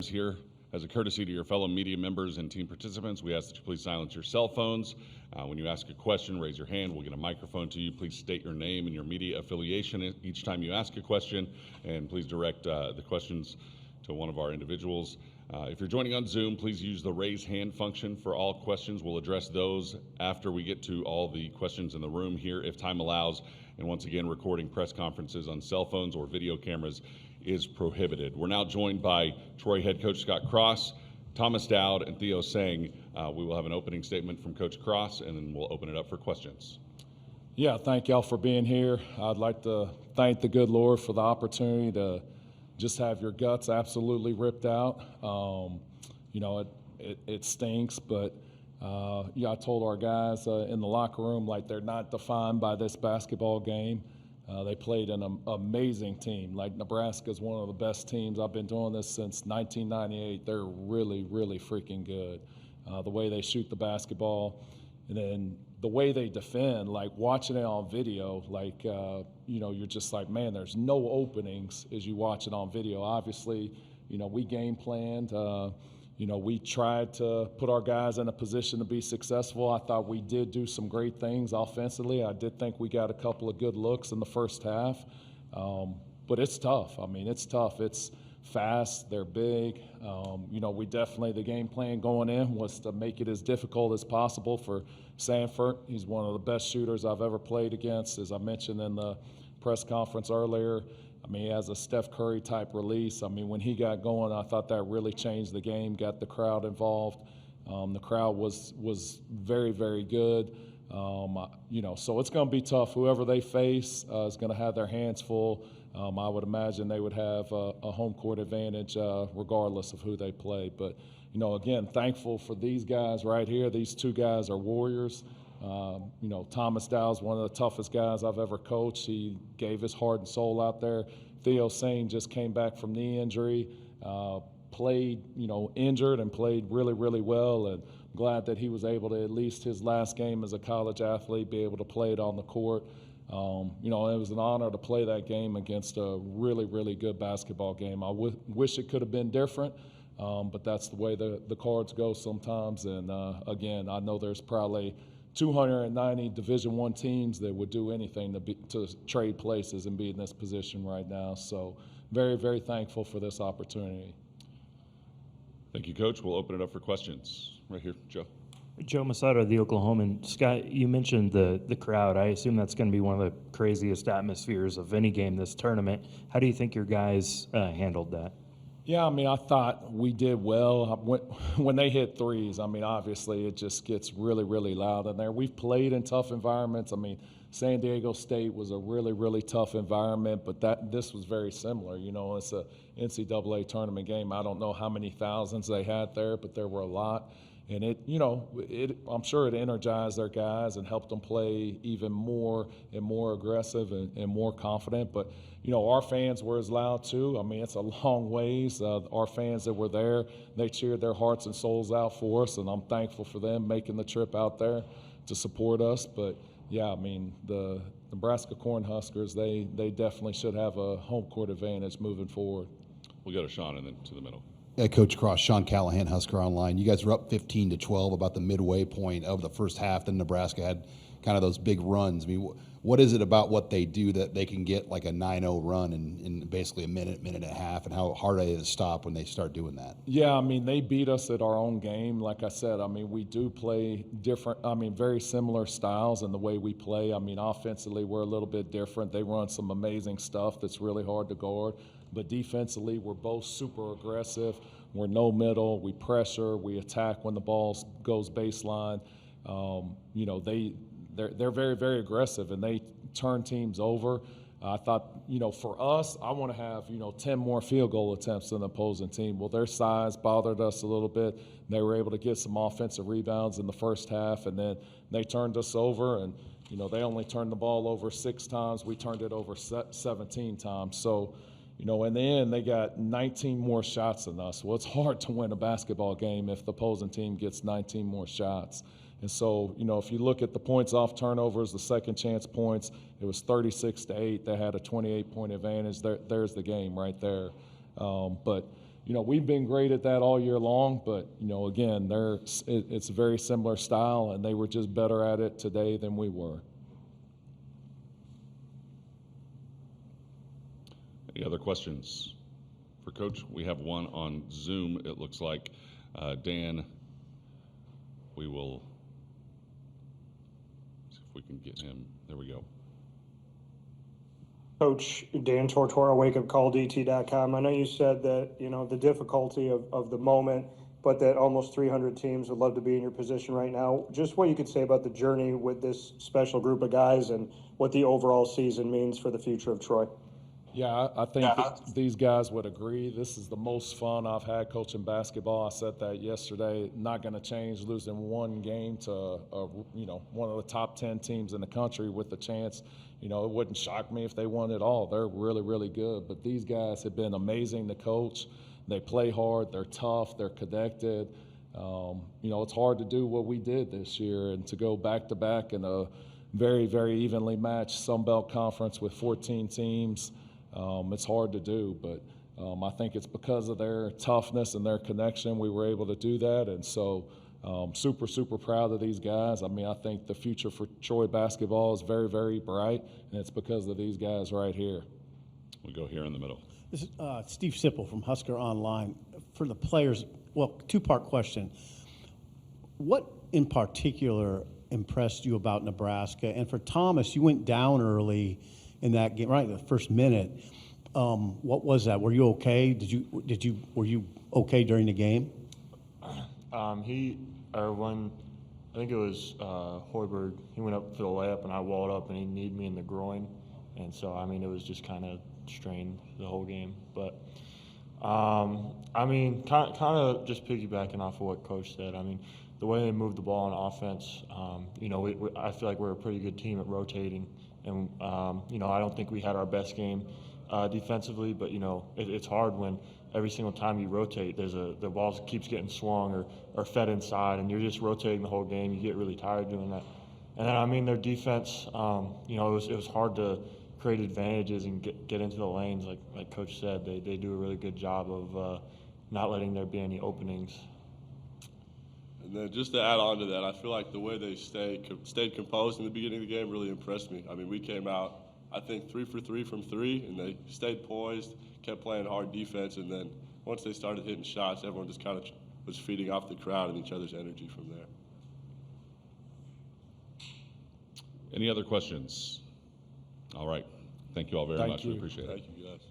Here, as a courtesy to your fellow media members and team participants, we ask that you please silence your cell phones. When you ask a question, raise your hand. We'll get a microphone to you. Please state your name and your media affiliation each time you ask a question, and please direct the questions to one of our individuals. If you're joining on Zoom, please use the raise hand function for all questions. We'll address those after we get to all the questions in the room here, if time allows. And once again, recording press conferences on cell phones or video cameras is prohibited. We're now joined by Troy head coach Scott Cross, Thomas Dowd, and Theo Sang. We will have an opening statement from Coach Cross, and then we'll open it up for questions. Yeah, thank y'all for being here. I'd like to thank the good Lord for the opportunity to just have your guts absolutely ripped out. It stinks, but I told our guys in the locker room, like, they're not defined by this basketball game. They played an amazing team. Like, Nebraska is one of the best teams. I've been doing this since 1998. They're really, really freaking good. The way they shoot the basketball, and then the way they defend, like watching it on video, like, you're just like, man, there's no openings as you watch it on video. Obviously, we game planned. We tried to put our guys in a position to be successful. I thought we did do some great things offensively. I did think we got a couple of good looks in the first half. But it's tough. I mean, it's tough. It's fast. They're big. We definitely, the game plan going in was to make it as difficult as possible for Sanford. He's one of the best shooters I've ever played against, as I mentioned in the press conference earlier. I mean, he has a Steph Curry type release. I mean, when he got going, I thought that really changed the game, got the crowd involved. The crowd was very, very good. So it's going to be tough. Whoever they face is going to have their hands full. I would imagine they would have a home court advantage regardless of who they play. But, again, thankful for these guys right here. These two guys are warriors. Thomas Dow's one of the toughest guys I've ever coached. He gave his heart and soul out there. Theo Sang just came back from knee injury, played, injured and played really, really well. And I'm glad that he was able to, at least his last game as a college athlete, be able to play it on the court. It was an honor to play that game against a really, really good basketball game. I wish it could have been different, but that's the way the cards go sometimes. And, again, I know there's probably 290 Division I teams that would do anything to trade places and be in this position right now. So very, very thankful for this opportunity. Thank you, Coach. We'll open it up for questions. Right here, Joe. Joe Masato, the Oklahoman. Scott, you mentioned the crowd. I assume that's going to be one of the craziest atmospheres of any game this tournament. How do you think your guys handled that? Yeah, I mean, I thought we did well. When they hit threes, I mean, obviously it just gets really, really loud in there. We've played in tough environments. I mean, San Diego State was a really, really tough environment, but this was very similar. It's a NCAA tournament game. I don't know how many thousands they had there, but there were a lot. And I'm sure it energized their guys and helped them play even more and more aggressive and more confident. But, our fans were as loud too. I mean, it's a long ways. Our fans that were there, they cheered their hearts and souls out for us, and I'm thankful for them making the trip out there to support us. But, yeah, I mean, the Nebraska Cornhuskers, they definitely should have a home court advantage moving forward. We'll go to Sean and then to the middle. Coach Cross, Sean Callahan, Husker Online. You guys were up 15-12 about the midway point of the first half. Then Nebraska had kind of those big runs. I mean, what is it about what they do that they can get like a 9-0 run in basically a minute and a half, and how hard it is to stop when they start doing that? Yeah, I mean, they beat us at our own game. Like I said, I mean, we do play different, very similar styles in the way we play. I mean, offensively, we're a little bit different. They run some amazing stuff that's really hard to guard. But defensively, we're both super aggressive. We're no middle. We pressure. We attack when the ball goes baseline. They're very, very aggressive, and they turn teams over. I thought, for us, I want to have, 10 more field goal attempts than the opposing team. Well, their size bothered us a little bit. They were able to get some offensive rebounds in the first half, and then they turned us over, and, they only turned the ball over 6 times. We turned it over 17 times. So, in the end, they got 19 more shots than us. Well, it's hard to win a basketball game if the opposing team gets 19 more shots. And so, if you look at the points off turnovers, the second chance points, it was 36-8. They had a 28-point advantage. There's the game right there. But, we've been great at that all year long, but, again, it's a very similar style, and they were just better at it today than we were. Any other questions for Coach? We have one on Zoom, it looks like. Dan, we will see if we can get him. There we go. Coach Dan Tortora, wakeupcalldt.com. I know you said that, the difficulty of the moment, but that almost 300 teams would love to be in your position right now. Just what you could say about the journey with this special group of guys and what the overall season means for the future of Troy. Yeah, I think that these guys would agree. This is the most fun I've had coaching basketball. I said that yesterday. Not going to change losing one game to, one of the top 10 teams in the country with the chance. It wouldn't shock me if they won it all. They're really, really good. But these guys have been amazing to coach. They play hard. They're tough. They're connected. It's hard to do what we did this year and to go back-to-back in a very, very evenly matched Sun Belt Conference with 14 teams. It's hard to do, but I think it's because of their toughness and their connection we were able to do that. And so super, super proud of these guys. I think the future for Troy basketball is very, very bright, and it's because of these guys right here. We go here in the middle. This is Steve Sipple from Husker Online. For the players, well, two-part question. What in particular impressed you about Nebraska? And for Thomas, you went down early in that game, right, the first minute. What was that? Were you okay? Were you okay during the game? I think it was Hoiberg, he went up for the layup and I walled up and he kneed me in the groin. And so, it was just kind of strained the whole game. But, kind of just piggybacking off of what Coach said. The way they moved the ball on offense, I feel like we're a pretty good team at rotating. And, I don't think we had our best game defensively, but, it's hard when every single time you rotate, the ball keeps getting swung or fed inside, and you're just rotating the whole game. You get really tired doing that. And then, their defense, it was hard to create advantages and get into the lanes. Like Coach said, they do a really good job of not letting there be any openings. And then just to add on to that, I feel like the way they stayed composed in the beginning of the game really impressed me. We came out, I think, 3 for 3 from 3, and they stayed poised, kept playing hard defense, and then once they started hitting shots, everyone just kind of was feeding off the crowd and each other's energy from there. Any other questions? All right. Thank you all very much. We appreciate it. Thank you, guys.